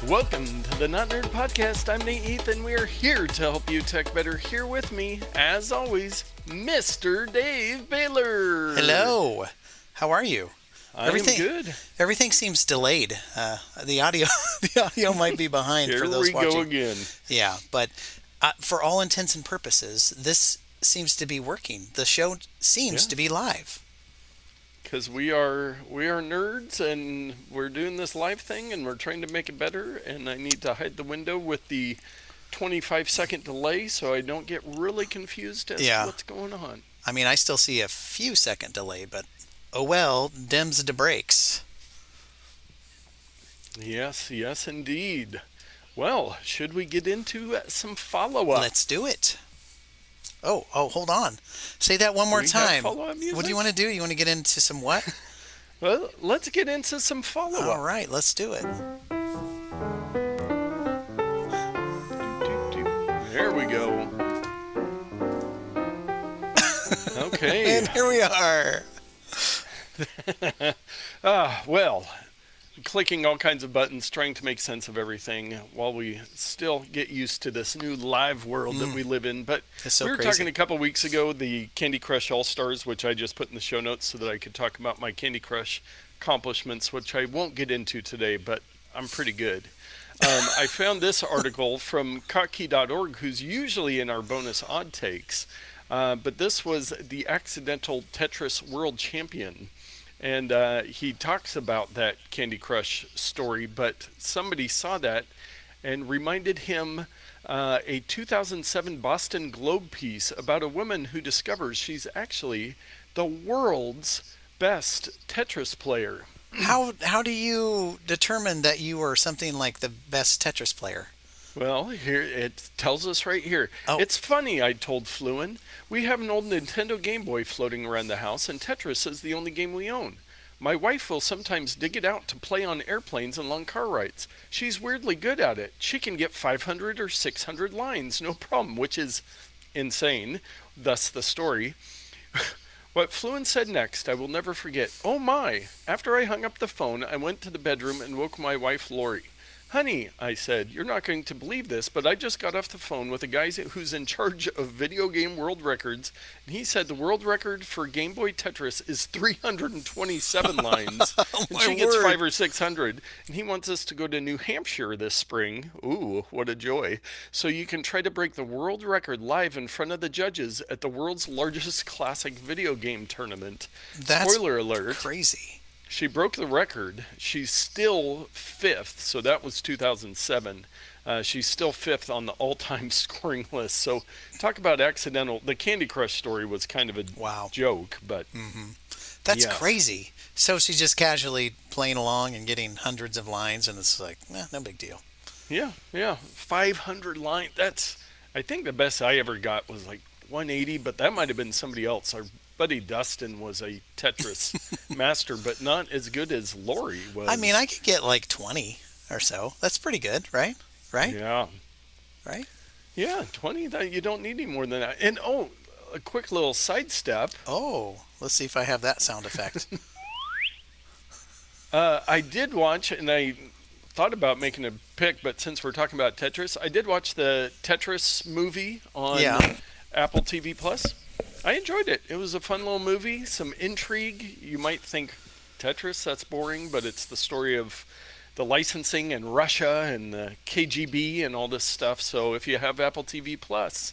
Welcome to the Not Nerd Podcast. I'm Nate Heath, and we are here to help you tech better. Here with me, as always, Mr. Dave Baylor. Hello. How are you? I'm good. Everything seems delayed. The audio might be behind for those watching. Here we go again. Yeah, but for all intents and purposes, this seems to be working. The show seems to be live. Because we are nerds, and we're doing this live thing, and we're trying to make it better, and I need to hide the window with the 25-second delay so I don't get really confused as to what's going on. I mean, I still see a few second delay, but oh well, dims the brakes. Yes, indeed. Well, should we get into some follow-up? Let's do it. Oh, hold on. Say that one more time. What do you want to do? You want to get into some what? Well, let's get into some follow-up. All right, let's do it. There we go. Okay. And here we are. Well, clicking all kinds of buttons, trying to make sense of everything while we still get used to this new live world that we live in. But so we were crazy. talking a couple weeks ago, the Candy Crush All-Stars, which I just put in the show notes so that I could talk about my Candy Crush accomplishments, which I won't get into today, but I'm pretty good. I found this article from kotkey.org, who's usually in our bonus odd takes, but this was the accidental Tetris world champion. And he talks about that Candy Crush story, but somebody saw that and reminded him a 2007 Boston Globe piece about a woman who discovers she's actually the world's best Tetris player. How do you determine that you are something like the best Tetris player? Well, here it tells us right here. Oh. It's funny, I told Fluin. We have an old Nintendo Game Boy floating around the house, and Tetris is the only game we own. My wife will sometimes dig it out to play on airplanes and long car rides. She's weirdly good at it. She can get 500 or 600 lines, no problem, which is insane. Thus the story. What Fluin said next, I will never forget. Oh my! After I hung up the phone, I went to the bedroom and woke my wife, Lori. Honey, I said, you're not going to believe this, but I just got off the phone with a guy who's in charge of video game world records, and he said the world record for Game Boy Tetris is 327 lines, and she gets 500 or 600, and he wants us to go to New Hampshire this spring. Ooh, what a joy. So you can try to break the world record live in front of the judges at the world's largest classic video game tournament. That's Spoiler alert. Crazy. She broke the record. She's still fifth, so that was 2007. She's still fifth on the all-time scoring list. So talk about accidental. The Candy Crush story was kind of a joke, but That's crazy. So she's just casually playing along and getting hundreds of lines, and it's like, no big deal. Yeah. 500 lines. I think the best I ever got was like 180, but that might have been somebody else. Our buddy Dustin was a Tetris master, but not as good as Lori was. I mean, I could get like 20 or so. That's pretty good, right? Yeah. Right? Yeah, 20. You don't need any more than that. And, a quick little sidestep. Oh, let's see if I have that sound effect. I did watch, and I thought about making a pick, but since we're talking about Tetris, I did watch the Tetris movie on Apple TV Plus. I enjoyed it. It was a fun little movie, some intrigue. You might think Tetris, that's boring, but it's the story of the licensing and Russia and the KGB and all this stuff. So if you have Apple TV Plus,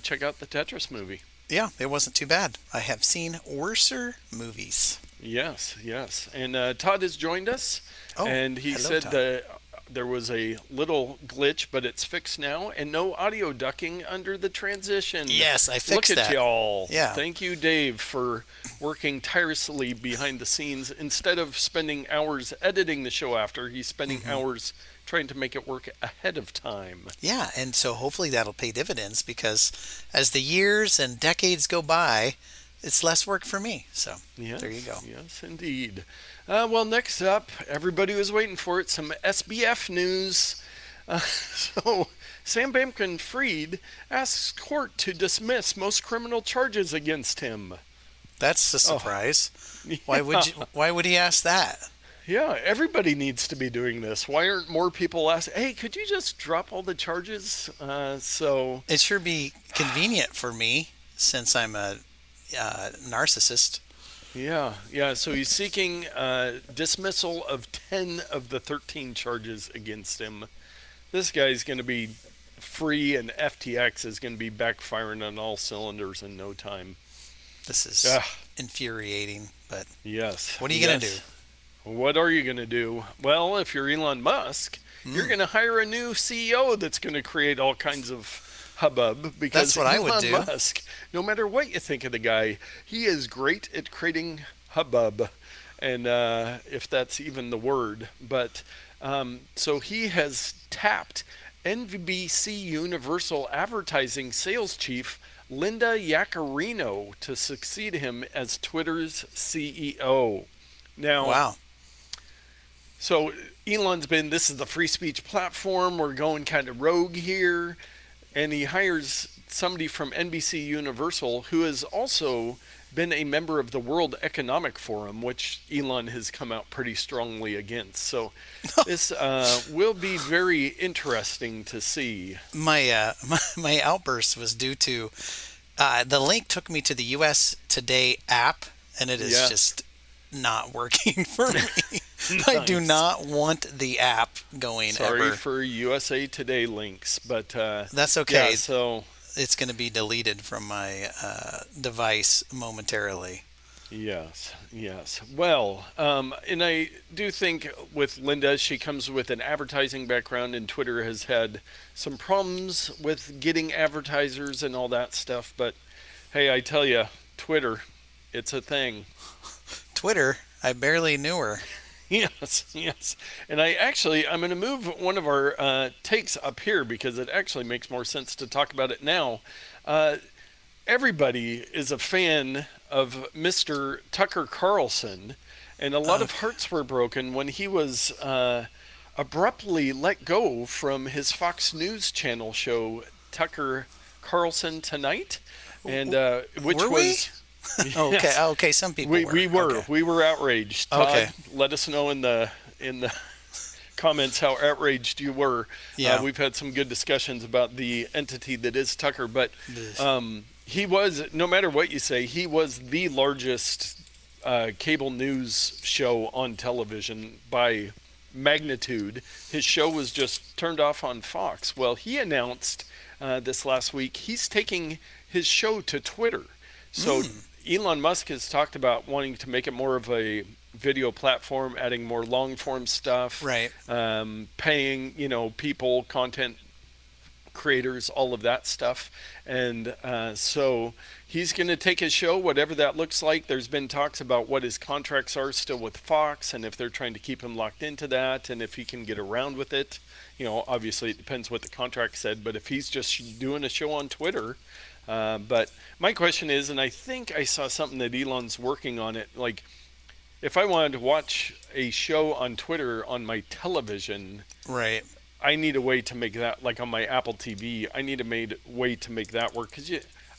check out the Tetris movie. Yeah, it wasn't too bad. I have seen worser movies. Yes. And Todd has joined us, and he said that there was a little glitch, but it's fixed now, and no audio ducking under the transition. Yes, I fixed that. Look at y'all. Yeah. Thank you, Dave, for working tirelessly behind the scenes. Instead of spending hours editing the show after, he's spending hours trying to make it work ahead of time. Yeah, and so hopefully that'll pay dividends, because as the years and decades go by, it's less work for me. So there you go. Yes, indeed. Well, next up, everybody was waiting for it, some SBF news. So Sam Bankman-Fried asks court to dismiss most criminal charges against him. That's a surprise. Yeah. Why would he ask that? Yeah, everybody needs to be doing this. Why aren't more people asking, hey, could you just drop all the charges? It sure be convenient for me since I'm a narcissist. Yeah. So he's seeking dismissal of 10 of the 13 charges against him. This guy's going to be free, and FTX is going to be backfiring on all cylinders in no time. This is infuriating, but yes. What are you going to do? What are you going to do? Well, if you're Elon Musk, you're going to hire a new CEO that's going to create all kinds of hubbub, because that's what Elon I would do. Musk, no matter what you think of the guy, he is great at creating hubbub, and if that's even the word. But so he has tapped NBC Universal Advertising sales chief Linda Yaccarino to succeed him as Twitter's CEO. Now, wow. So Elon's this is the free speech platform. We're going kind of rogue here. And he hires somebody from NBC Universal who has also been a member of the World Economic Forum, which Elon has come out pretty strongly against. So this will be very interesting to see. My outburst was due to the link took me to the US Today app, and it is just not working for me. Nice. I do not want the app going. Sorry for USA Today links, but that's okay. Yeah, so it's going to be deleted from my device momentarily. Yes. Well, and I do think with Linda, she comes with an advertising background, and Twitter has had some problems with getting advertisers and all that stuff. But hey, I tell you, Twitter, it's a thing. Twitter, I barely knew her. Yes. And I'm going to move one of our takes up here because it actually makes more sense to talk about it now. Everybody is a fan of Mr. Tucker Carlson, and a lot of hearts were broken when he was abruptly let go from his Fox News channel show, Tucker Carlson Tonight, and which were was... Yes. Okay. Some people we were. Okay. We were outraged. Todd, okay. Let us know in the comments how outraged you were. Yeah. We've had some good discussions about the entity that is Tucker, but he was, no matter what you say, he was the largest cable news show on television by magnitude. His show was just turned off on Fox. Well, he announced this last week he's taking his show to Twitter. So Elon Musk has talked about wanting to make it more of a video platform, adding more long-form stuff, right? Paying, people, content creators, all of that stuff. And so he's going to take his show, whatever that looks like. There's been talks about what his contracts are still with Fox, and if they're trying to keep him locked into that, and if he can get around with it. Obviously it depends what the contract said, but if he's just doing a show on Twitter. But my question is, and I think I saw something that Elon's working on it, like if I wanted to watch a show on Twitter on my television, right? I need a way to make that, like on my Apple TV, I need a way to make that work, because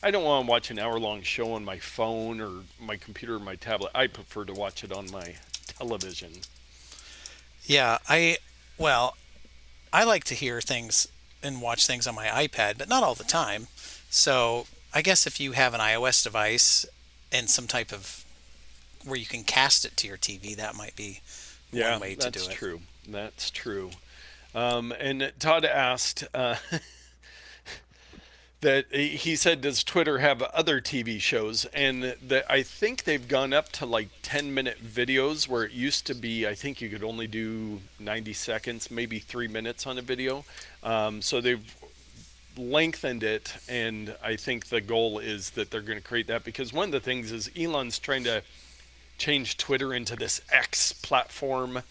I don't want to watch an hour-long show on my phone or my computer or my tablet. I prefer to watch it on my television. Yeah, I like to hear things and watch things on my iPad, but not all the time. So I guess if you have an iOS device and some type of where you can cast it to your TV, that might be one way to do it. That's true. And Todd asked that he said, does Twitter have other TV shows? And I think they've gone up to like 10-minute videos, where it used to be, I think you could only do 90 seconds, maybe 3 minutes on a video. So they've lengthened it, and I think the goal is that they're going to create that, because one of the things is Elon's trying to change Twitter into this X platform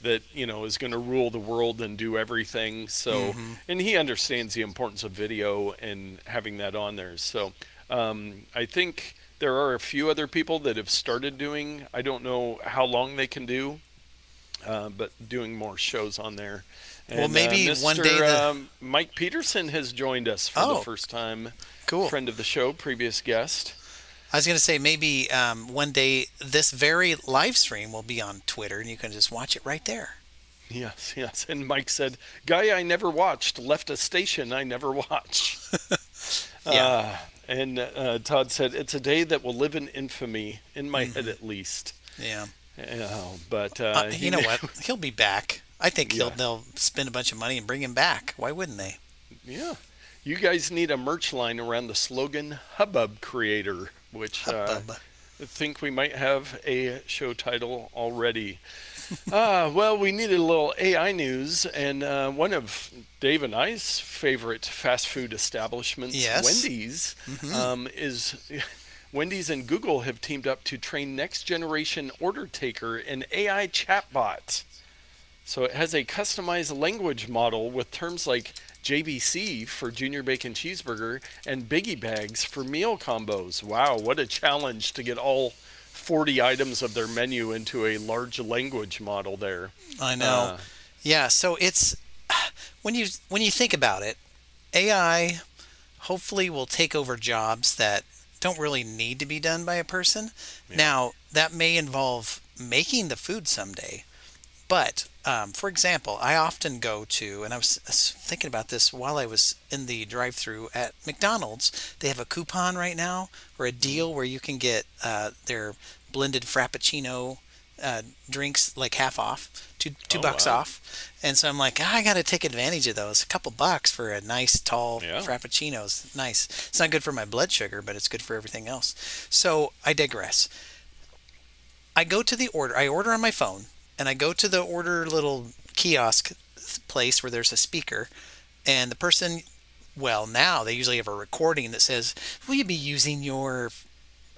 that is going to rule the world and do everything. So and he understands the importance of video and having that on there. So I think there are a few other people that have started doing, I don't know how long they can do, but doing more shows on there. And, well, maybe one day Mike Peterson has joined us for the first time. Cool. Friend of the show, previous guest. I was going to say maybe one day this very live stream will be on Twitter and you can just watch it right there. Yes, yes. And Mike said, "Guy I never watched left a station I never watched." Yeah. And Todd said, "It's a day that will live in infamy, in my head Hmm. at least." Yeah. But You know what? He'll be back. I think yeah, they'll spend a bunch of money and bring him back. Why wouldn't they? yeah. You guys need a merch line around the slogan "Hubbub Creator," which Hubbub. I think we might have a show title already. Well, we needed a little AI news, and one of Dave and I's favorite fast food establishments, Yes. Wendy's, Hmm. is Wendy's and Google have teamed up to train next generation order taker and AI chatbot. So it has a customized language model with terms like JBC for Junior Bacon Cheeseburger and Biggie Bags for meal combos. Wow, what a challenge to get all 40 items of their menu into a large language model there. I know. Uh, Yeah. So it's when you think about it, AI hopefully will take over jobs that don't really need to be done by a person. yeah. Now that may involve making the food someday. But, for example, I often go to, and I was thinking about this while I was in the drive through at McDonald's. They have a coupon right now or a deal where you can get their blended Frappuccino drinks like half off, two Oh, bucks wow. off. And so I'm like, I got to take advantage of those. A couple bucks for a nice tall Yeah. Frappuccino is nice. It's not good for my blood sugar, but it's good for everything else. So I digress. I go to the order. I order on my phone, and I go to the order little kiosk place where there's a speaker, and the person, well, now they usually have a recording that says, "Will you be using your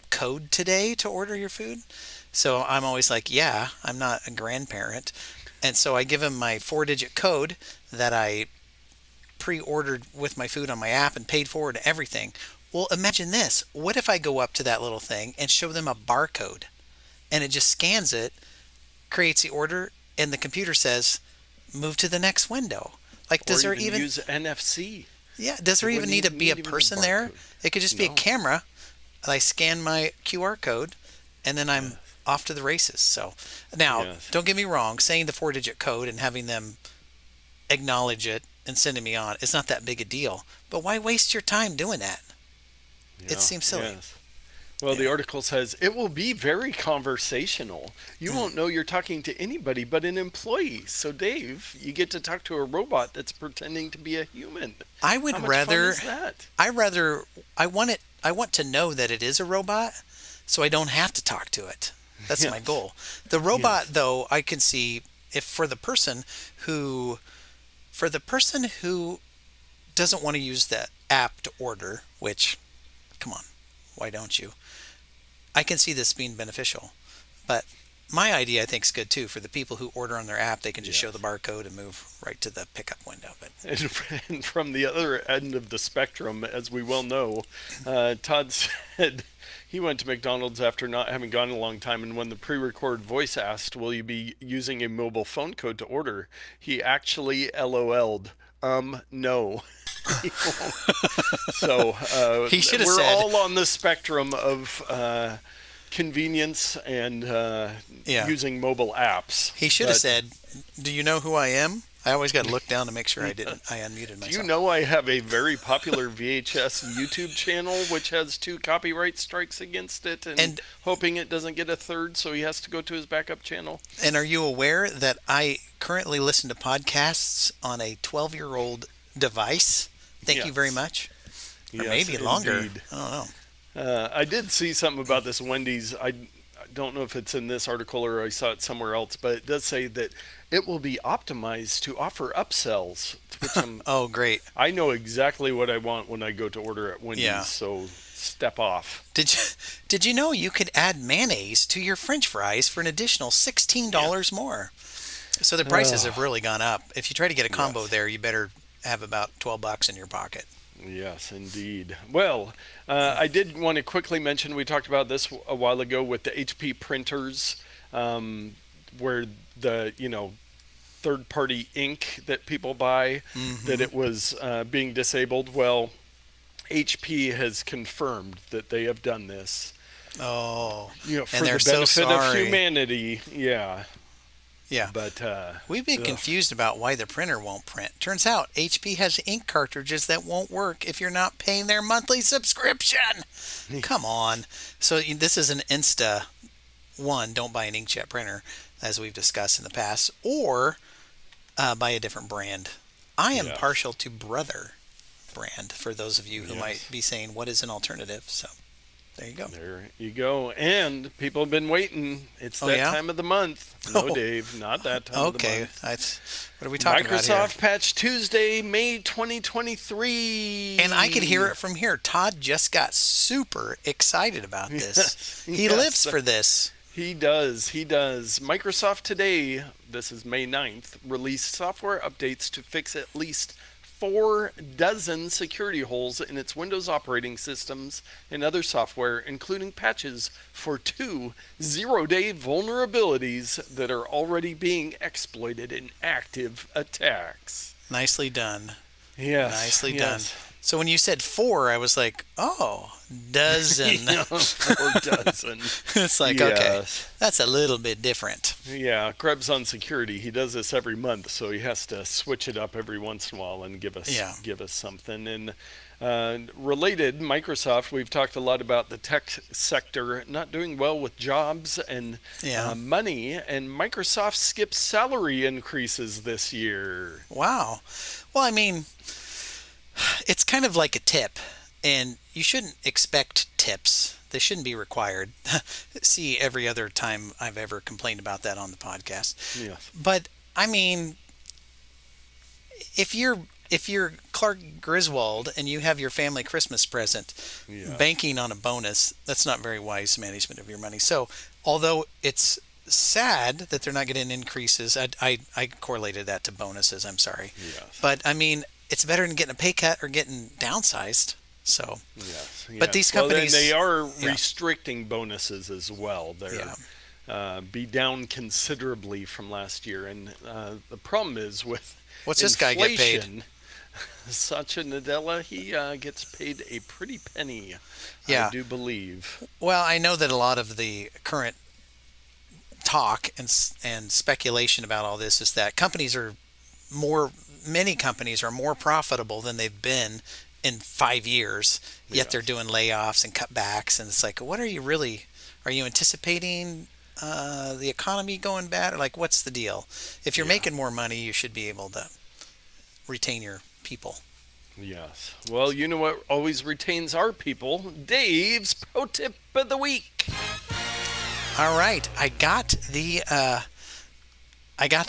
code today to order your food?" So I'm always like, "Yeah, I'm not a grandparent," and so I give him my four-digit code that I pre-ordered with my food on my app and paid for and everything. Well, imagine this. What if I go up to that little thing and show them a barcode, and it just scans it, creates the order, and the computer says, move to the next window. Like, Or does there even even, use NFC. yeah, does there It even wouldn't need to even be a need even a person there? barcode. It could just be a No. camera. I scan my QR code, and then I'm Yeah. off to the races. So now, Yes. don't get me wrong, saying the four-digit code and having them acknowledge it and sending me on, it's not that big a deal. But why waste your time doing that? It Yeah. seems silly. Yes. Well, the Yeah. article says it will be very conversational. You Hmm. won't know you're talking to anybody but an employee. So, Dave, you get to talk to a robot that's pretending to be a human. I How would much fun rather is that? I want to know that it is a robot so I don't have to talk to it. That's my Yes. goal. The Yes. robot though, I can see if who for the person who doesn't want to use the app to order, which come on, why don't you? I can see this being beneficial. But my idea I think is good too. For the people who order on their app, they can just show Yes. the barcode and move right to the pickup window. But And from the other end of the spectrum, as we well know, Todd said he went to McDonald's after not having gone a long time, and when the pre-recorded voice asked, "Will you be using a mobile phone code to order?" he actually LOL'd. No. He won't. So he should have we're said, all on the spectrum of convenience and yeah. using mobile apps. He should have But said, "Do you know who I am?" I always got to look down to make sure I unmuted do myself. you know I have a very popular VHS YouTube channel which has 2 copyright strikes against it, and And hoping it doesn't get a third, so he has to go to his backup channel? and are you aware that I currently listen to podcasts on a 12-year-old device? Thank you very Yes. much. Or Yes, maybe longer. indeed. I don't know. I did see something about this Wendy's. I don't know if it's in this article or I saw it somewhere else, but it does say that it will be optimized to offer upsells, which Oh, great. I know exactly what I want when I go to order at Wendy's, Yeah. so step off. Did you know you could add mayonnaise to your French fries for an additional $16 more? So the prices have really gone up. If you try to get a combo Yes. there, you better have about 12 bucks in your pocket. Yes, indeed. Well, I did want to quickly mention we talked about this a while ago with the HP printers, where the third-party ink that people buy that it was being disabled. Well, HP has confirmed that they have done this. Oh, For and the they're so benefit of sorry. humanity. Yeah. Yeah. But, We've been ugh. confused about why the printer won't print. Turns out HP has ink cartridges that won't work if you're not paying their monthly subscription. Come on. So this is an Insta one. Don't buy an inkjet printer, as we've discussed in the past, or buy a different brand. I am Yes. partial to Brother brand for those of you who might Yes. be saying, what is an alternative? So there you go. There you go. And people have been waiting. It's Oh, that yeah? time of the month. No, Oh, Dave, not that time of the okay. month. What are we talking about here? Microsoft Patch Tuesday, May 2023. And I could hear it from here. Todd just got super excited about this. He Yes. lives for this. He does. He does. Microsoft today, this is May 9th, released software updates to fix at least 4 dozen security holes in its Windows operating systems and other software, including patches for 2 zero-day vulnerabilities that are already being exploited in active attacks. Nicely done. Yes. Nicely done. yes. So when you said 4, I was like, oh, dozen. Yeah, 4 dozen. It's like, okay, Yes. that's a little bit different. Yeah, Krebs on security. He does this every month, so he has to switch it up every once in a while and give us something. And related, Microsoft. We've talked a lot about the tech sector not doing well with jobs and Yeah. money. And Microsoft skips salary increases this year. Wow. Well, I mean, it's kind of like a tip, and you shouldn't expect tips. They shouldn't be required. See every other time I've ever complained about that on the podcast. Yes. But I mean, if you're Clark Griswold and you have your family Christmas present, Yeah. banking on a bonus, that's not very wise management of your money. So, although it's sad that they're not getting increases, I correlated that to bonuses. I'm sorry, Yes. but I mean, it's better than getting a pay cut or getting downsized. So, Yes. But these companies, well, they are yeah. restricting bonuses as well. They're be down considerably from last year, and the problem is with What's this guy get paid? inflation, Satya Nadella, he gets paid a pretty penny. Yeah. I do believe. Well, I know that a lot of the current talk and speculation about all this is that many companies are more profitable than they've been in 5 years, yet they're doing layoffs and cutbacks, and it's like, what are you anticipating the economy going bad, or like, what's the deal? If you're making more money, you should be able to retain your people. Yes. Well, you know what always retains our people? Dave's Pro Tip of the Week. All right, I got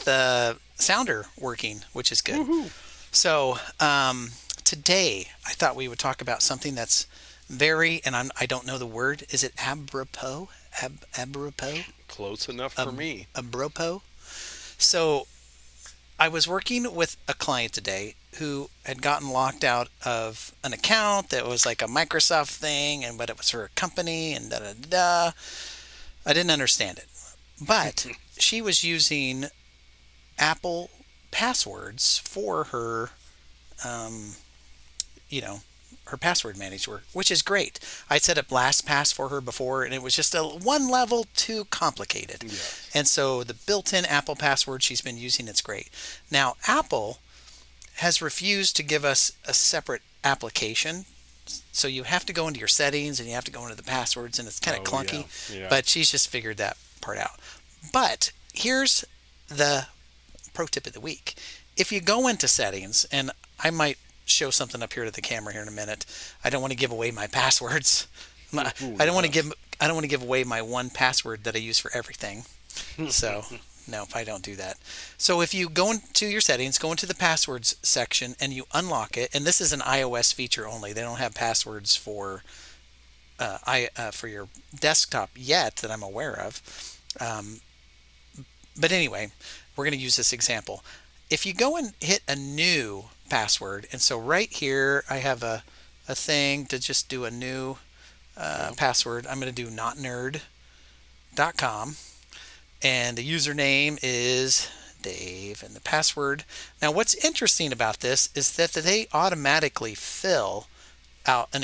the sounder working, which is good. Woohoo. So today I thought we would talk about something that's very, and I don't know the word. Is it apropos? Apropos? Close enough for me. Apropos. So I was working with a client today who had gotten locked out of an account that was like a Microsoft thing, but it was her company and da da da. I didn't understand it, but she was using Apple passwords for her, her password manager, which is great. I set up LastPass for her before, and it was just one level too complicated. Yes. And so the built-in Apple password she's been using, it's great. Now, Apple has refused to give us a separate application. So you have to go into your settings and you have to go into the passwords, and it's kind of clunky. Yeah. But she's just figured that part out. But here's the pro tip of the week. If you go into settings, and I might show something up here to the camera here in a minute. I don't want to give away my passwords. I don't want to give away my one password that I use for everything. So, no, I don't do that. So if you go into your settings, go into the passwords section, and you unlock it, and this is an iOS feature only. They don't have passwords for your desktop yet that I'm aware of. But anyway, we're going to use this example. If you go and hit a new password, and so right here I have a thing to just do a new password. I'm going to do notnerd.com, and the username is Dave, and the password. Now, what's interesting about this is that they automatically fill out a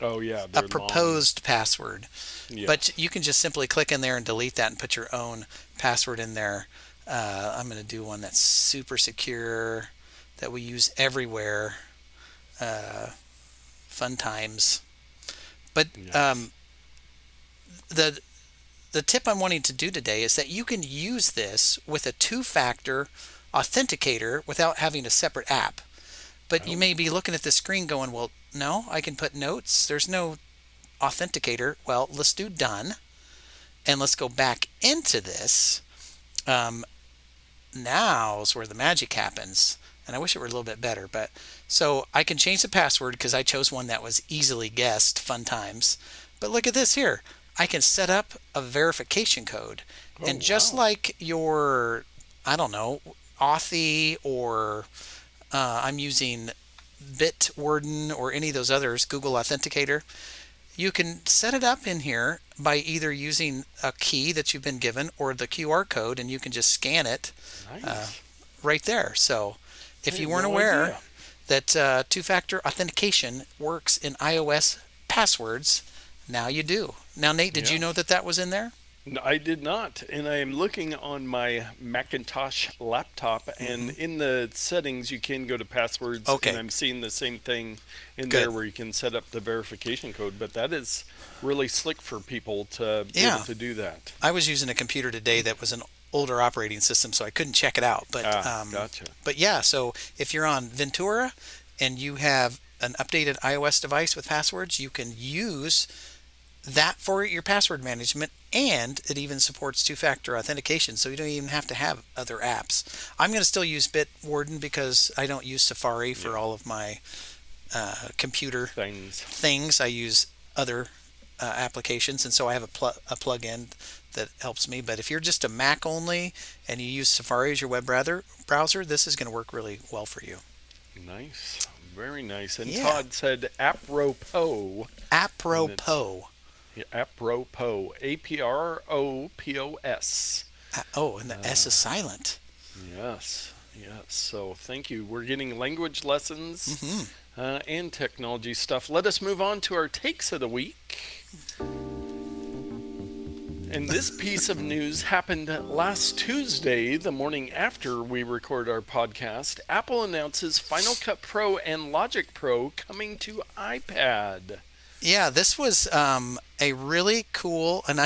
Oh yeah, a they're long. proposed password. But Yes. you can just simply click in there and delete that and put your own password in there. I'm going to do one that's super secure that we use everywhere. Uh, Fun times. But Yes. the the tip I'm wanting to do today is that you can use this with a two-factor authenticator without having a separate app. But you Oh, may be looking at the screen going, well, no, I can put notes. There's no authenticator. Well, let's do done. And let's go back into this. Um, Now's where the magic happens. And I wish it were a little bit better. But so I can change the password because I chose one that was easily guessed. Fun times. But look at this here. I can set up a verification code. oh And just wow. like your, I don't know, Authy or I'm using Bitwarden or any of those others, Google Authenticator, you can set it up in here by either using a key that you've been given or the QR code, and you can just scan it uh, Nice. right there. So I if you had weren't no aware idea. that two-factor authentication works in iOS passwords, now you do. Now, Nate, did you Yeah. know that that was in there? No, I did not, and I am looking on my Macintosh laptop, and Hmm. in the settings you can go to passwords, and Okay, I'm seeing the same thing in there good. where you can set up the verification code. But that is really slick for people to be able Yeah, to do that. I was using a computer today that was an older operating system, so I couldn't check it out. Ah, gotcha. But yeah, so if you're on Ventura and you have an updated iOS device with passwords, you can use that for your password management, and it even supports two-factor authentication, so you don't even have to have other apps. I'm going to still use Bitwarden because I don't use Safari Yeah, for all of my computer things. things. I use other applications, and so I have a plug-in that helps me. But if you're just a Mac only and you use Safari as your web browser, this is going to work really well for you. Nice, very nice. And Yeah, Todd said apropos, and it's apropos. yeah, apropos, APROPOS. Oh, and the S Uh, is silent. yes, yes. So thank you. We're getting language lessons Hmm. and technology stuff. Let us move on to our takes of the week. And this piece of news happened last Tuesday, the morning after we record our podcast. Apple announces Final Cut Pro and Logic Pro coming to iPad. Yeah, this was a really cool, and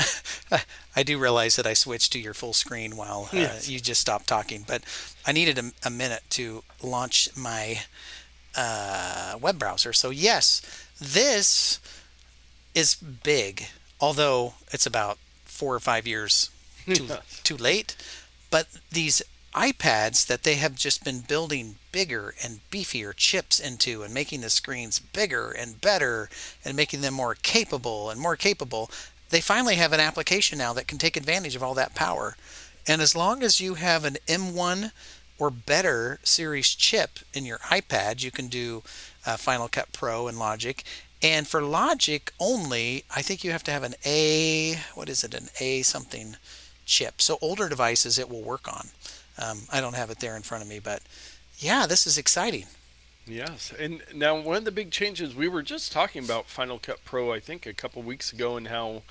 I do realize that I switched to your full screen while Yes. you just stopped talking, but I needed a minute to launch my web browser. So yes, this is big, although it's about 4 or 5 years too Yes. too late. But these iPads that they have just been building bigger and beefier chips into and making the screens bigger and better and making them more capable and more capable, they finally have an application now that can take advantage of all that power. And as long as you have an M1 or better series chip in your iPad, you can do Final Cut Pro and Logic. And for Logic only, I think you have to have an A, what is it, an A something chip. So older devices it will work on. I don't have it there in front of me, but yeah, this is exciting. Yes. And now, one of the big changes, we were just talking about Final Cut Pro, I think, a couple weeks ago, and how,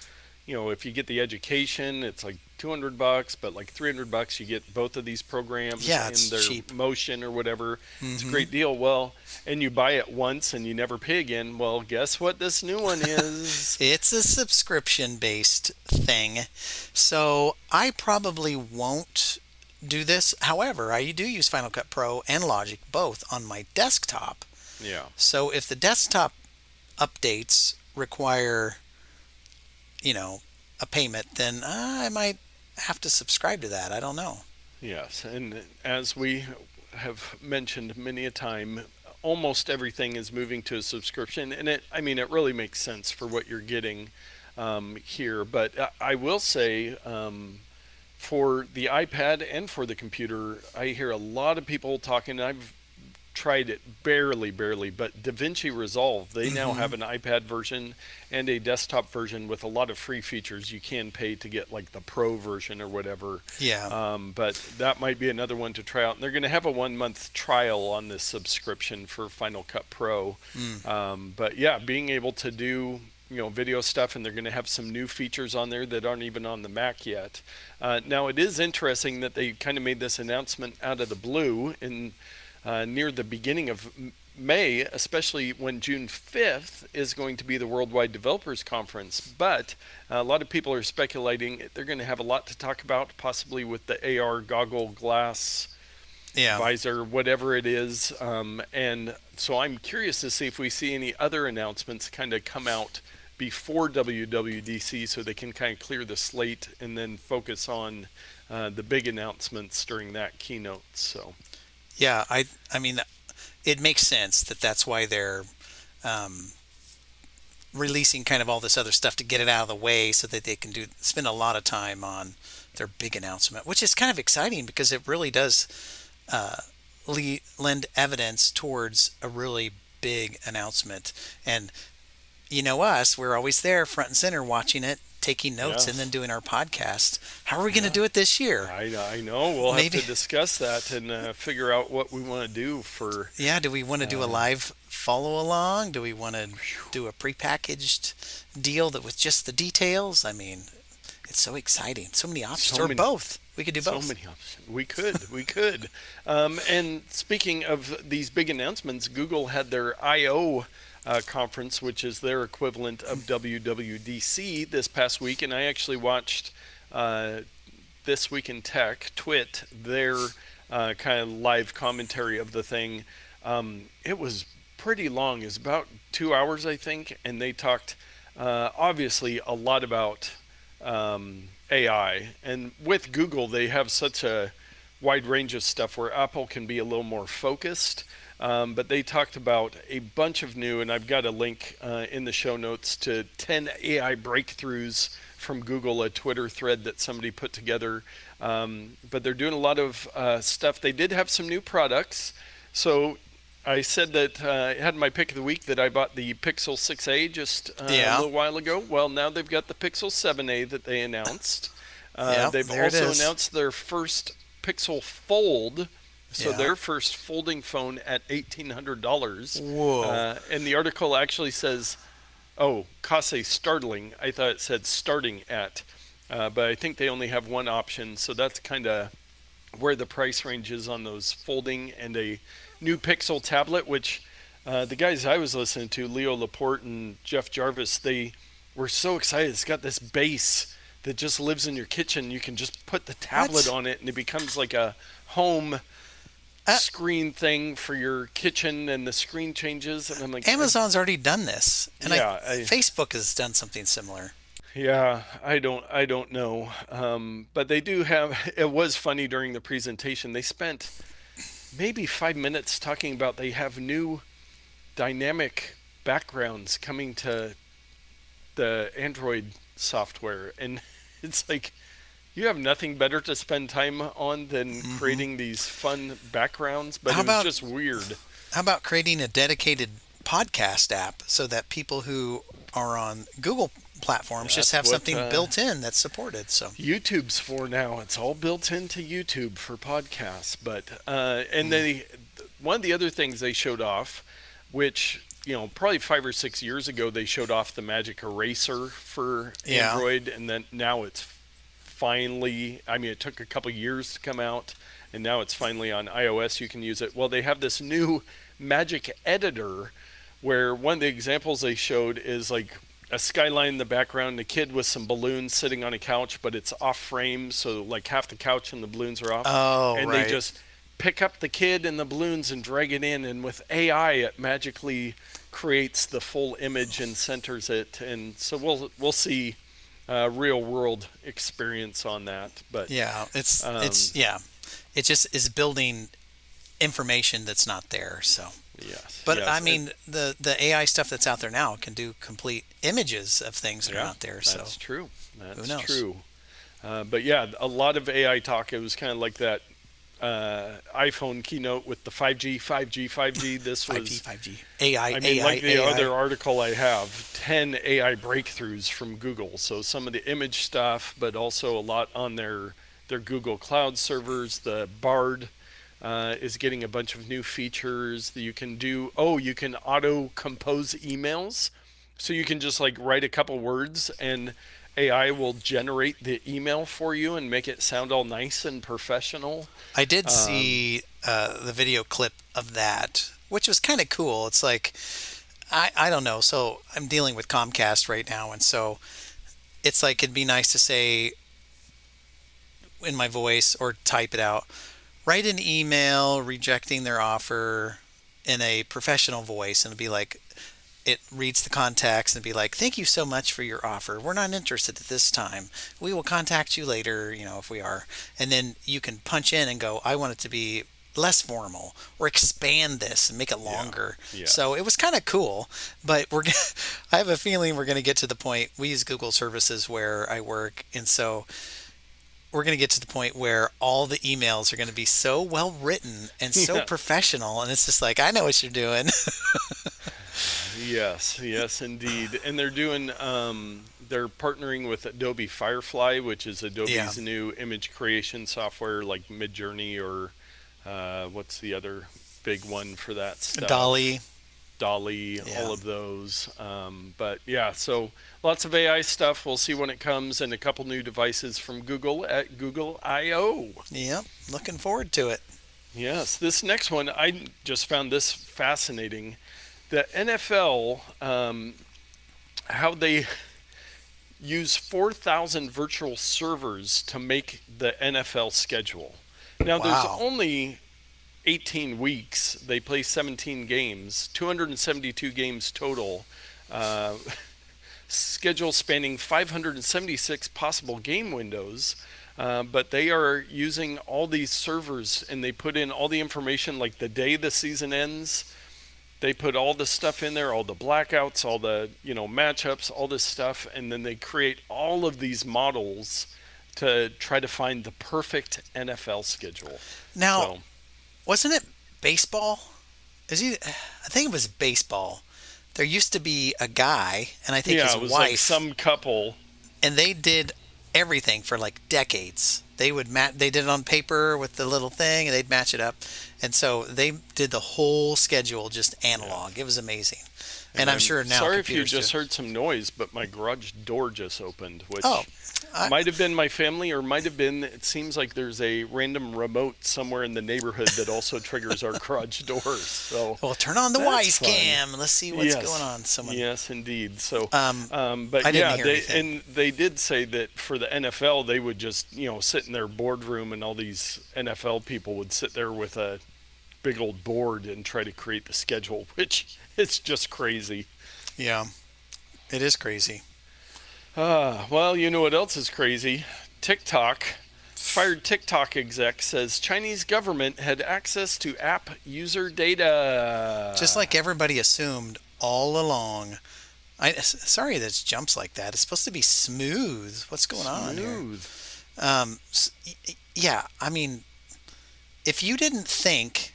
if you get the education, it's like $200, but like $300, you get both of these programs Yeah, in it's their cheap. motion or whatever. It's a Hmm. great deal. Well, and you buy it once and you never pay again. Well, guess what this new one is? It's a subscription based thing. So I probably won't do this. However, I do use Final Cut Pro and Logic both on my desktop. Yeah. So if the desktop updates require, you know, a payment, then I might have to subscribe to that. I don't know. Yes. And as we have mentioned many a time, almost everything is moving to a subscription. And it really makes sense for what you're getting here. But I will say, for the iPad and for the computer, I hear a lot of people talking. I've tried it barely, but DaVinci Resolve, they now have an iPad version and a desktop version with a lot of free features. You can pay to get like the Pro version or whatever. Yeah. But that might be another one to try out. And they're going to have a 1 month trial on this subscription for Final Cut Pro. But yeah, being able to do video stuff, and they're going to have some new features on there that aren't even on the Mac yet. Now it is interesting that they kind of made this announcement out of the blue in near the beginning of May, especially when June 5th is going to be the Worldwide Developers Conference. But a lot of people are speculating they're going to have a lot to talk about, possibly with the AR goggle glass visor, whatever it is. And so I'm curious to see if we see any other announcements kind of come out before WWDC, so they can kind of clear the slate and then focus on the big announcements during that keynote. So yeah, I mean, it makes sense that that's why they're releasing kind of all this other stuff to get it out of the way, so that they can spend a lot of time on their big announcement, which is kind of exciting because it really does lend evidence towards a really big announcement. And us, we're always there front and center watching it, taking notes, and then doing our podcast. How are we going to do it this year? I know. We'll have to discuss that and figure out what we want to do for... Yeah, do we want to do a live follow along? Do we want to do a prepackaged deal that with just the details? I mean, it's so exciting. So many options. Both. We could do both. So many options. We could. And speaking of these big announcements, Google had their I.O. Conference, which is their equivalent of WWDC this past week, and I actually watched This Week in Tech, TWIT, their kind of live commentary of the thing. It was pretty long. It was about 2 hours, I think, and they talked obviously a lot about AI. And with Google, they have such a wide range of stuff where Apple can be a little more focused. But they talked about a bunch of new, and I've got a link in the show notes to 10 AI breakthroughs from Google, a Twitter thread that somebody put together. But they're doing a lot of stuff. They did have some new products. So I said that I had my pick of the week that I bought the Pixel 6a just a little while ago. Well, now they've got the Pixel 7a that they announced. They've also announced their first Pixel Fold. So their first folding phone at $1,800. Whoa. And the article actually says, costs a startling. I thought it said starting at. But I think they only have one option. So that's kind of where the price range is on those folding, and a new Pixel tablet, which the guys I was listening to, Leo Laporte and Jeff Jarvis, they were so excited. It's got this base that just lives in your kitchen. You can just put the tablet on it, and it becomes like a home screen thing for your kitchen, and the screen changes. And I'm like, Amazon's already done this, and Facebook has done something similar. Yeah, I don't know, but they do have. It was funny during the presentation. They spent maybe 5 minutes talking about they have new dynamic backgrounds coming to the Android software, and it's like, you have nothing better to spend time on than creating these fun backgrounds, but it was just weird. How about creating a dedicated podcast app so that people who are on Google platforms just have something built in that's supported? So YouTube's for now. It's all built into YouTube for podcasts. But and one of the other things they showed off, which probably 5 or 6 years ago, they showed off the Magic Eraser for Android, and then now it's finally, it took a couple years to come out, and now it's finally on iOS. You can use it. Well, they have this new Magic Editor, where one of the examples they showed is like a skyline in the background, a kid with some balloons sitting on a couch, but it's off frame, so like half the couch and the balloons are off. And they just pick up the kid and the balloons and drag it in, and with AI, it magically creates the full image and centers it. And so we'll see real world experience on that. But it just is building information that's not there. So but the AI stuff that's out there now can do complete images of things that are not there. That's true. That's true. But a lot of AI talk. It was kind of like that iPhone keynote with the 5G, 5G, 5G. This 5G, was, 5G, AI, I mean, AI, like the AI. other article I have, 10 AI breakthroughs from Google. So some of the image stuff, but also a lot on their Google Cloud servers. The Bard is getting a bunch of new features that you can do. Oh, you can auto compose emails. So you can just like write a couple words and AI will generate the email for you and make it sound all nice and professional. I did Um, see the video clip of that, which was kind of cool. It's like, I don't know. So I'm dealing with Comcast right now. And so it's like it'd be nice to say in my voice or type it out, write an email rejecting their offer in a professional voice and be like, it reads the context and be like, thank you so much for your offer. We're not interested at this time. We will contact you later, if we are. And then you can punch in and go, I want it to be less formal or expand this and make it yeah, longer. So yes. it was kind of cool, but I have a feeling we're going to get to the point. We use Google services where I work, and so we're going to get to the point where all the emails are going to be so well written and so Yeah. professional, and it's just like, I know what you're doing. Yes, yes, indeed. And they're partnering with Adobe Firefly, which is Yeah. Adobe's new image creation software, like Midjourney or what's the other big one for that stuff? Dolly. Dolly, all Yeah. of those. But yeah, so lots of AI stuff. We'll see when it comes, and a couple new devices from Google at Google I/O. Yep. Looking forward to it. Yes, this next one, I just found this fascinating. The NFL, how they use 4,000 virtual servers to make the NFL schedule. Now, there's Wow. only 18 weeks. They play 17 games, 272 games total. Uh, Schedule spanning 576 possible game windows. But they are using all these servers and they put in all the information like the day the season ends. They put all the stuff in there, all the blackouts, all the matchups, all this stuff, and then they create all of these models to try to find the perfect NFL schedule. Now, So wasn't it baseball? I think it was baseball. There used to be a guy, and I think yeah, his it was like wife, some couple. and they did everything for like decades. They did it on paper with the little thing, and they'd match it up. And so they did the whole schedule just Yeah. analog. It was amazing. And And I'm I'm sure now sorry if you computers do. just heard some noise, but my garage door just opened, Oh, which I, might have been my family or might have been, it seems like there's a random remote somewhere in the neighborhood that also triggers our garage doors. So well, turn on the that's Wise fun. cam. Let's see what's going Yes. on. Someone, Yes, indeed. So, um, but I didn't yeah, hear anything. they did say that for the NFL, they would just, sit in their boardroom and all these NFL people would sit there with a big old board and try to create the schedule, which is just crazy. Yeah, it is crazy. Well, you know what else is crazy? TikTok. Fired TikTok exec says Chinese government had access to app user Just data. like everybody assumed all along. Sorry that it jumps like that. It's supposed to be smooth. What's going on here? Smooth. Yeah, I mean, if you didn't think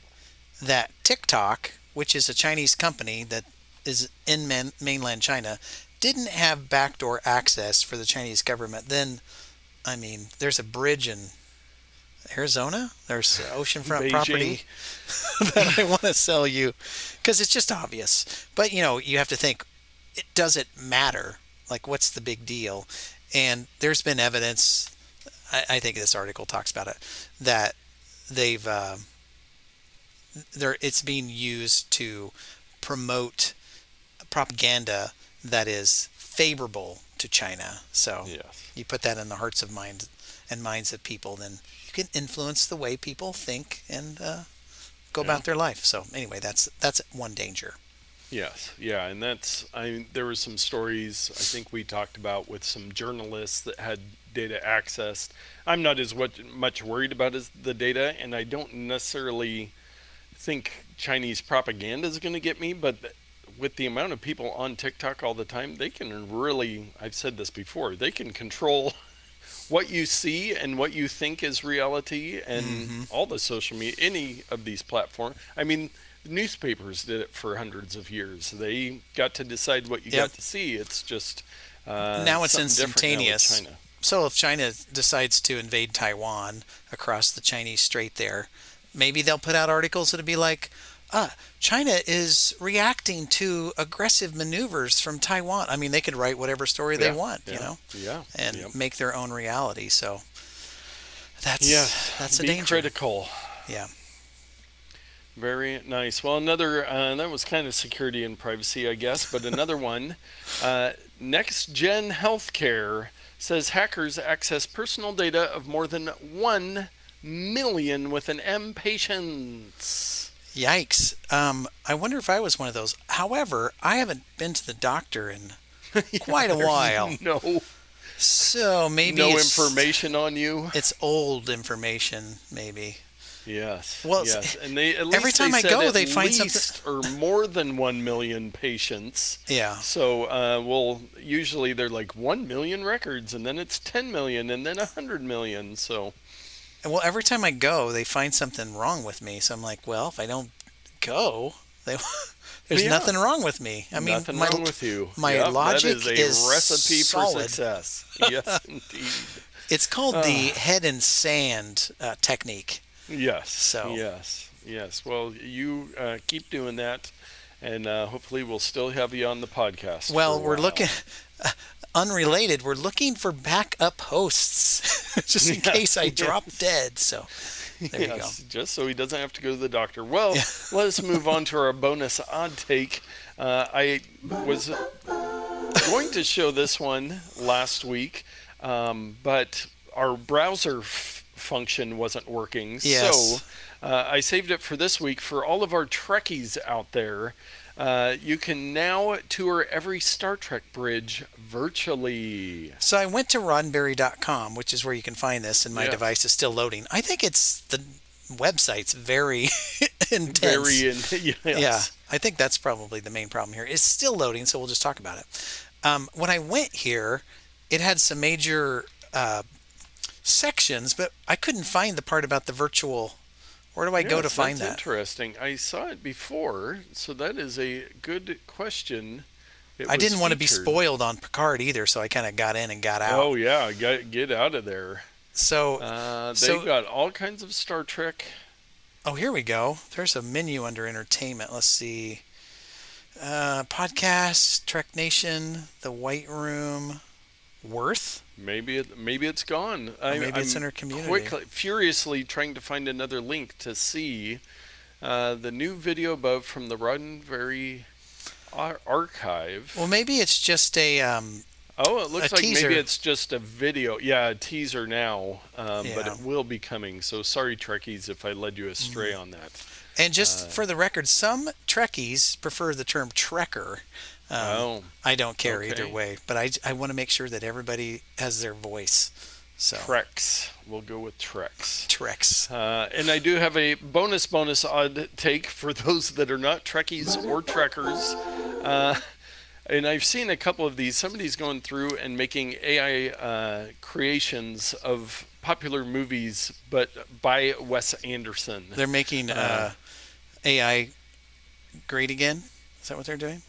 that TikTok, which is a Chinese company that is in mainland China, didn't have backdoor access for the Chinese government, then, I mean, there's a bridge in Arizona. There's oceanfront Beijing. property that I want to sell you because it's just obvious. But, you have to think, it doesn't matter. Like, what's the big deal? And there's been evidence, I think this article talks about it, that they've it's being used to promote propaganda that is favorable to China. So Yes. you put that in the hearts of minds of people, then you can influence the way people think and go Yeah. about their life. So anyway, that's one danger. Yes. Yeah. And there were some stories I think we talked about with some journalists that had data accessed. I'm not as much worried about as the data, and I don't necessarily think Chinese propaganda is going to get me, but with the amount of people on TikTok all the time, they can really, I've said this before, they can control what you see and what you think is reality, and Mm-hmm. all the social media, any of these platforms. I mean, newspapers did it for hundreds of years. They got to decide what you Yep. got to see. It's just Now it's something different now with instantaneous. China. So if China decides to invade Taiwan across the Chinese Strait there, maybe they'll put out articles that'll be like, China is reacting to aggressive maneuvers from Taiwan. I mean, they could write whatever story they Yeah, want, yeah, yeah, and yeah. make their own reality. So Yes, that's a be danger. critical. Yeah. Very nice. Well, another that was kind of security and privacy, I guess, but another one. NextGen Healthcare says hackers access personal data of more than 1 million with an M patients. Yikes. I wonder if I was one of those. However, I haven't been to the doctor in quite a There's while. So maybe no it's, information on you. it's old information, maybe. Yes. Well, yes. And they at least every time they I said go, at they find least or more than 1 million patients. Yeah. So, well, usually they're like 1 million records, and then it's 10 million, and then 100 million. So, Well, every time I go, they find something wrong with me. So I'm like, well, if I don't go, there's Yeah. nothing wrong with me. I mean, nothing wrong with you. my Yep, logic that is a recipe solid. for success. Yes, indeed. It's called the head in sand technique. Yes. So. Yes. Well, you keep doing that, and hopefully we'll still have you on the podcast. Well, for a we're while. looking unrelated. We're looking for backup hosts just in case I drop dead. So there you go. Just so he doesn't have to go to the doctor. Well, let us move on to our bonus odd take. I was going to show this one last week, but our browser function wasn't working. Yes. So I saved it for this week. For all of our Trekkies out there, you can now tour every Star Trek bridge virtually. So I went to roddenberry.com, which is where you can find this, and my Yes. device is still loading. I think it's the website's very intense. Yes. Yeah, I think that's probably the main problem here. It's still loading, so we'll just talk about it. When I went here, it had some major sections, but I couldn't find the part about the virtual. Where do I go to find that's that? Interesting. I saw it before, so that is a good question. I didn't want to be featured. spoiled on Picard either, so I kind of got in and got out. Oh yeah, get out of there. So, They've got all kinds of Star Trek. oh, here we go. There's a menu under entertainment. Let's see. Podcast, Trek Nation, The White Room, Worth. Maybe it's gone. Maybe it's in our community. Furiously trying to find another link to see the new video above from the Roddenberry archive. Well, maybe it's just a. Oh, it looks a like teaser. maybe it's just a video. Yeah, a teaser now, but Yeah. it will be coming. So sorry, Trekkies, if I led you astray on that. And just for the record, some Trekkies prefer the term Trekker. I don't care either okay. way, but I want to make sure that everybody has their voice. So Treks. We'll go with Treks. Treks. And I do have a bonus odd take for those that are not Trekkies or Trekkers. And I've seen a couple of these. Somebody's going through and making AI creations of popular movies, but by Wes Anderson. They're making AI great again. Is that what they're doing?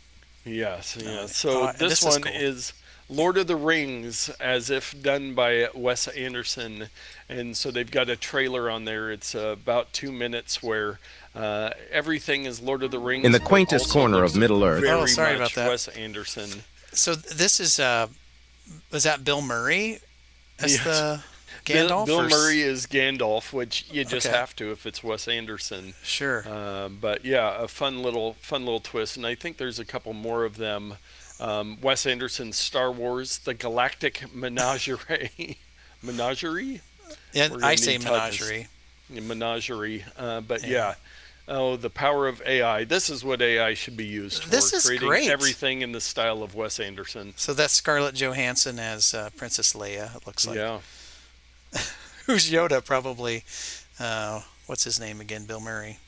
Yes. So this is one cool. is Lord of the Rings, as if done by Wes Anderson. And so they've got a trailer on there. It's about 2 minutes where everything is Lord of the Rings. In the but quaintest also corner looks of Middle-earth. very Oh, sorry much about that. Wes Anderson. So this is was that Bill Murray as Yes. the Gandalf? Bill or Murray is Gandalf, which you just Okay. have to if it's Wes Anderson. Sure. But yeah, a fun little twist, and I think there's a couple more of them. Wes Anderson's Star Wars: The Galactic Menagerie. Menagerie? Yeah, We're gonna I say need touches. menagerie. Menagerie. But Yeah. yeah. Oh, the power of AI. This is what AI should be used for. This is creating great. everything in the style of Wes Anderson. So that's Scarlett Johansson as Princess Leia. It looks like. Yeah. Who's Yoda? Probably. What's his name again? Bill Murray.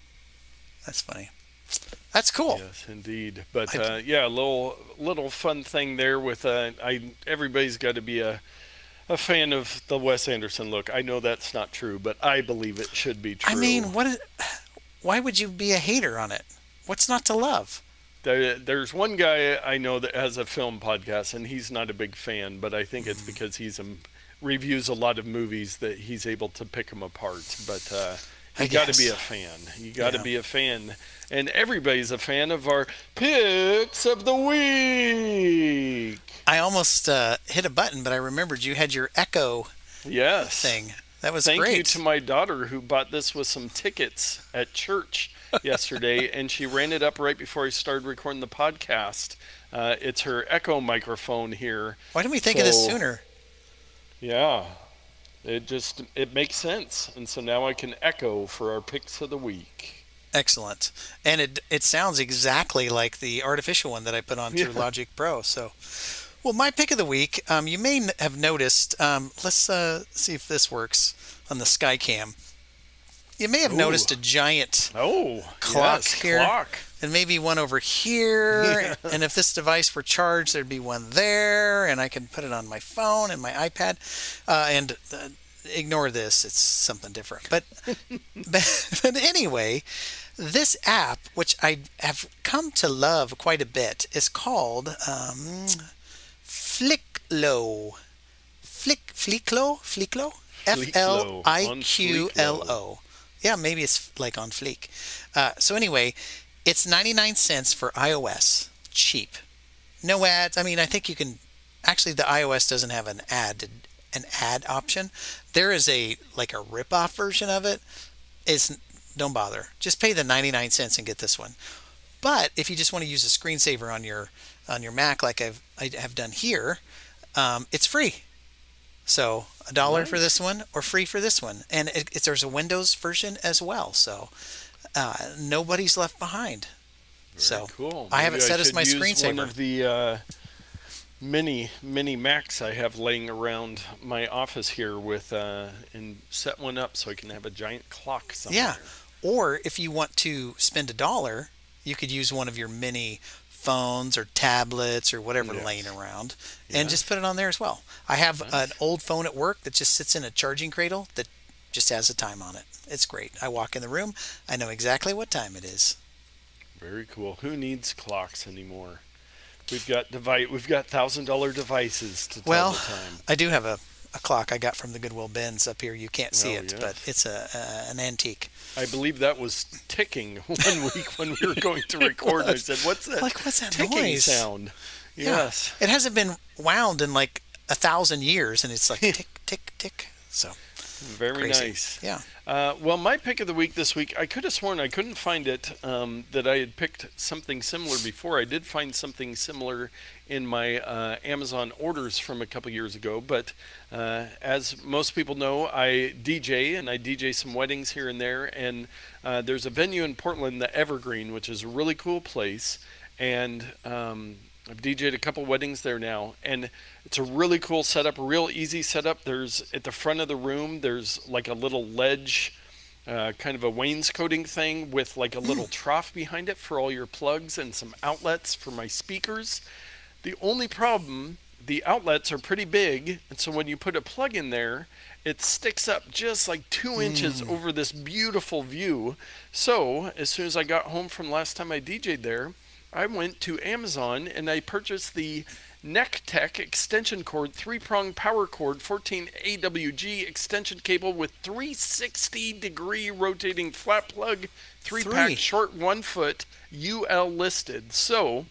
That's funny. That's cool. Yes, indeed. But yeah, a little fun thing there with everybody's got to be a a fan of the Wes Anderson look. I know that's not true, but I believe it should be I true. mean, why would you be a hater on it? What's not to love? There's one guy I know that has a film podcast, and he's not a big fan, but I think it's because reviews a lot of movies that he's able to pick them apart. But I you got to be guess. a fan. You got to Yeah. be a fan, and everybody's a fan of our picks of the week. I almost hit a button, but I remembered you had your Echo Yes. thing. That was Thank you to great. my daughter who bought this with some tickets at church yesterday, and she ran it up right before I started recording the podcast. It's her Echo microphone here. Why didn't we think of this So, sooner? yeah, it makes sense, and so now I can echo for our picks of the week. Excellent. And it sounds exactly like the artificial one that I put on through Yeah. Logic Pro. So, well, my pick of the week, you may have noticed. Let's see if this works on the Skycam. You may have Ooh. noticed a giant Oh, clock yes, here, clock. and maybe one over here. Yeah. And if this device were charged, there'd be one there, and I can put it on my phone and my iPad. And ignore this; it's something different. But anyway, this app, which I have come to love quite a bit, is called Fliqlo. Fliqlo, Fliqlo, on Fliqlo. Yeah, maybe it's like on Fleek. So anyway, it's 99 cents for iOS, cheap, no ads. I mean, I think you can. Actually, the iOS doesn't have an ad option. There is a like a rip-off version of it. It's don't bother. Just pay the 99 cents and get this one. But if you just want to use a screensaver on your Mac, like I have done here, it's free. So $1 for Nice. this one or free for this one, and there's a Windows version as well. So nobody's left behind. Very So cool. I have it Maybe I set as should my use one screensaver. of the mini Macs I have laying around my office here with and set one up so I can have a giant clock Yeah. somewhere. Or if you want to spend $1, you could use one of your mini phones or tablets or whatever Yes. laying around and just Yes. put it on there as well. I have an Nice. old phone at work that just sits in a charging cradle that just has a time on it. It's great. I walk in the room, I know exactly what time it is. Very cool. Who needs clocks anymore? We've got $1,000 devices to tell Well, the time. I do have a clock I got from the Goodwill bins up here. You can't see Oh it, yes. but it's an antique. I believe that was ticking one week when we were going to record. I was. said, "What's that Like, what's that ticking noise? sound?" Yeah. Yes. It hasn't been wound in like 1,000 years, and it's like tick, tick, tick. So Very crazy. nice. Yeah. Well, my pick of the week this week, I could have sworn I couldn't find it that I had picked something similar before. I did find something similar in my Amazon orders from a couple years ago, but as most people know, I DJ and I DJ some weddings here and there, and there's a venue in Portland, the Evergreen, which is a really cool place, and I've DJed a couple weddings there now, and it's a really cool setup, a real easy setup. There's at the front of the room, there's like a little ledge, kind of a wainscoting thing with like a little trough behind it for all your plugs and some outlets for my speakers. The only problem, the outlets are pretty big, and so when you put a plug in there, it sticks up just like 2 inches over this beautiful view. So as soon as I got home from last time I DJ'd there, I went to Amazon and I purchased the Nekteck extension cord, 3-prong power cord, 14 AWG extension cable with 360-degree rotating flat plug, 3-pack Three. short 1 foot, UL listed. So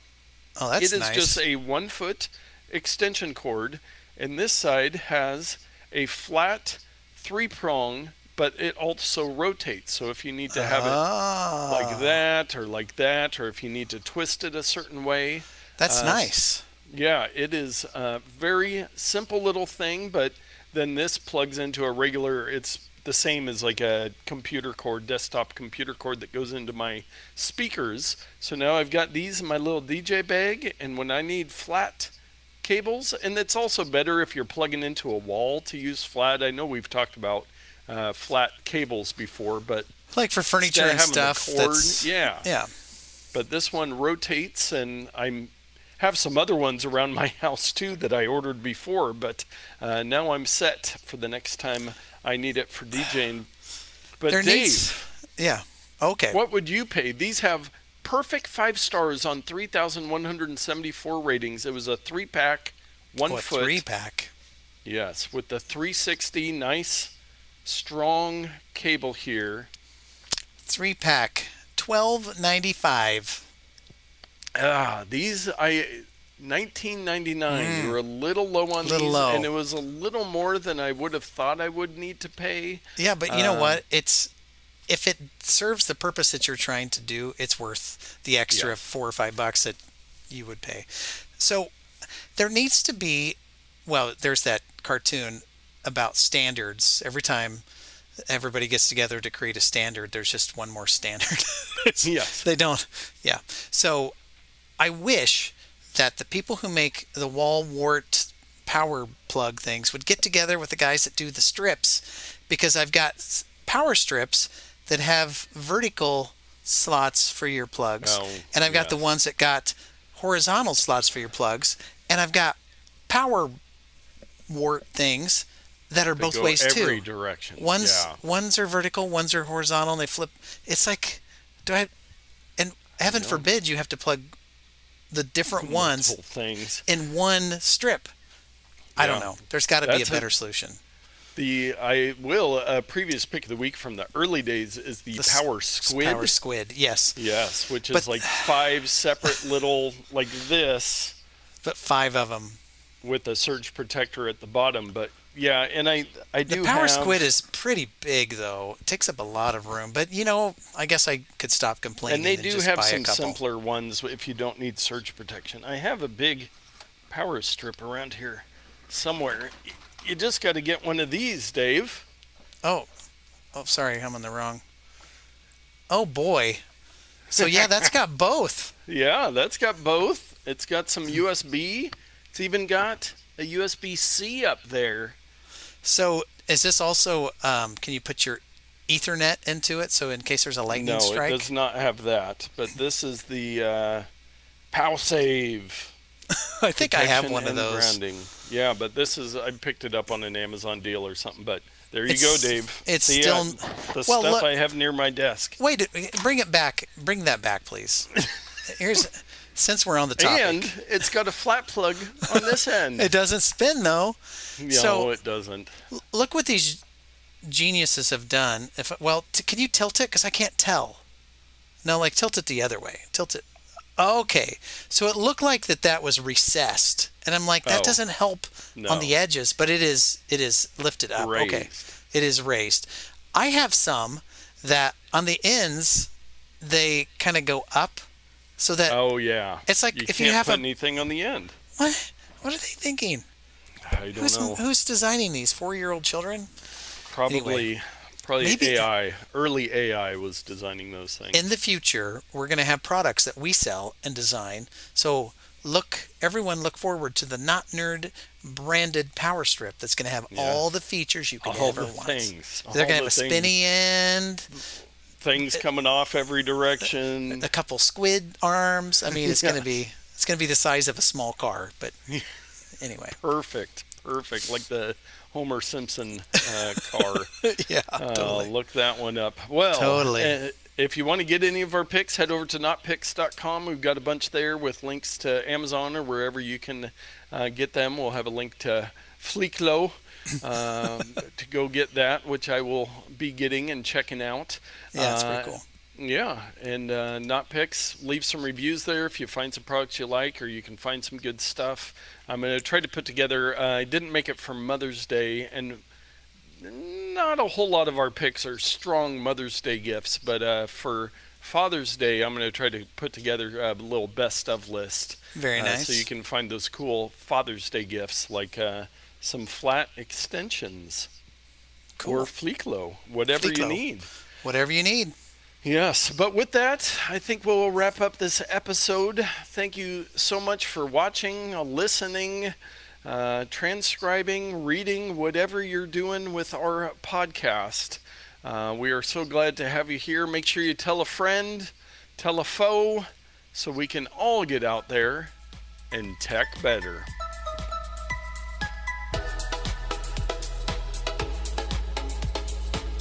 Oh, it that's is nice. just a 1 foot extension cord, and this side has a flat 3-prong, but it also rotates. So if you need to have it like Ah, that, or if you need to twist it a certain way. that's Uh, nice. yeah, it is a very simple little thing, but then this plugs into a regular, it's the same as like a computer cord, desktop computer cord that goes into my speakers. So now I've got these in my little DJ bag, and when I need flat cables, and it's also better if you're plugging into a wall to use flat. I know we've talked about flat cables before, but Like for furniture instead of and having the stuff. cord, That's yeah. yeah. But this one rotates, and have some other ones around my house too that I ordered before, but now I'm set for the next time I need it for DJing. But There needs, Dave, yeah. Okay. what would you pay? These have perfect 5 stars on 3,174 ratings. It was a 3-pack, one Oh, a foot. 3-pack. Yes, with the 360 nice, strong cable here. 3-pack, $12.95. These 1999. You were a little low on Little these, low. and it was a little more than I would have thought I would need to pay. Yeah, but you know what? If it serves the purpose that you're trying to do, it's worth the extra Yeah. $4 or $5 that you would pay. So there needs to be, well, there's that cartoon about standards. Every time everybody gets together to create a standard, there's just one more standard. Yes. They don't. Yeah. So I wish that the people who make the wall wart power plug things would get together with the guys that do the strips, because I've got power strips that have vertical slots for your plugs, and I've got the ones that got horizontal slots for your plugs, and I've got power wart things that are They both go ways too. every direction. Ones are vertical, ones are horizontal, and they flip. It's like, and heaven forbid you have to plug the different ones Multiple things. in one strip. I don't know. There's got to be a better solution. A previous pick of the week from the early days is the Power Squid. Power Squid, yes. Yes, which is like 5 separate little, like this. But 5 of them. With a surge protector at the bottom. But yeah, and I do The Power have... Squid is pretty big, though. It takes up a lot of room. But, I guess I could stop complaining. And they do just have buy some a couple. simpler ones if you don't need surge protection. I have a big power strip around here somewhere. You just got to get one of these, Dave. Oh, sorry, I'm on the wrong. Oh, boy. So, yeah, that's got both. Yeah, that's got both. It's got some USB. It's even got a USB-C up there. So, is this also, can you put your Ethernet into it, so in case there's a lightning strike? No, it does not have that. But this is the PowSave. I think I have one of those. Grounding. Yeah, but I picked it up on an Amazon deal or something. But there you go, Dave. It's See, still the stuff I have near my desk. Wait, bring it back. Bring that back, please. Since we're on the topic. And it's got a flat plug on this end. It doesn't spin though. No, it doesn't. Look what these geniuses have done. Can you tilt it? Because I can't tell. No, like tilt it the other way. Tilt it. Okay, so it looked like that was recessed, and I'm like, that doesn't help on the edges, but it is lifted up. Raised. Okay, it is raised. I have some that on the ends they kind of go up, so that it's like if you have put anything on the end. What are they thinking? I don't know. Who's designing these 4-year-old children? Probably maybe AI. Early AI was designing those things. In the future, we're going to have products that we sell and design. So everyone look forward to the Not Nerd branded power strip that's going to have all the features you could ever want. They're going to have a spinny end. Things coming off every direction. A couple squid arms. I mean, it's going to be the size of a small car. But anyway, perfect. Like the Homer Simpson car. Yeah, totally. Look that one up. Well, totally. If you want to get any of our picks, head over to notpicks.com. We've got a bunch there with links to Amazon or wherever you can get them. We'll have a link to Fliqlo to go get that, which I will be getting and checking out. Yeah, that's pretty cool. Yeah, and Not Picks, leave some reviews there if you find some products you like, or you can find some good stuff. I'm going to try to put together, I didn't make it for Mother's Day, and not a whole lot of our picks are strong Mother's Day gifts, but for Father's Day, I'm going to try to put together a little best of list. Very nice. So you can find those cool Father's Day gifts, like some flat extensions. Cool. Or Fliqlo, whatever you need. Whatever you need. Yes, but with that, I think we'll wrap up this episode. Thank you so much for watching, listening, transcribing, reading, whatever you're doing with our podcast. We are so glad to have you here. Make sure you tell a friend, tell a foe, so we can all get out there and tech better.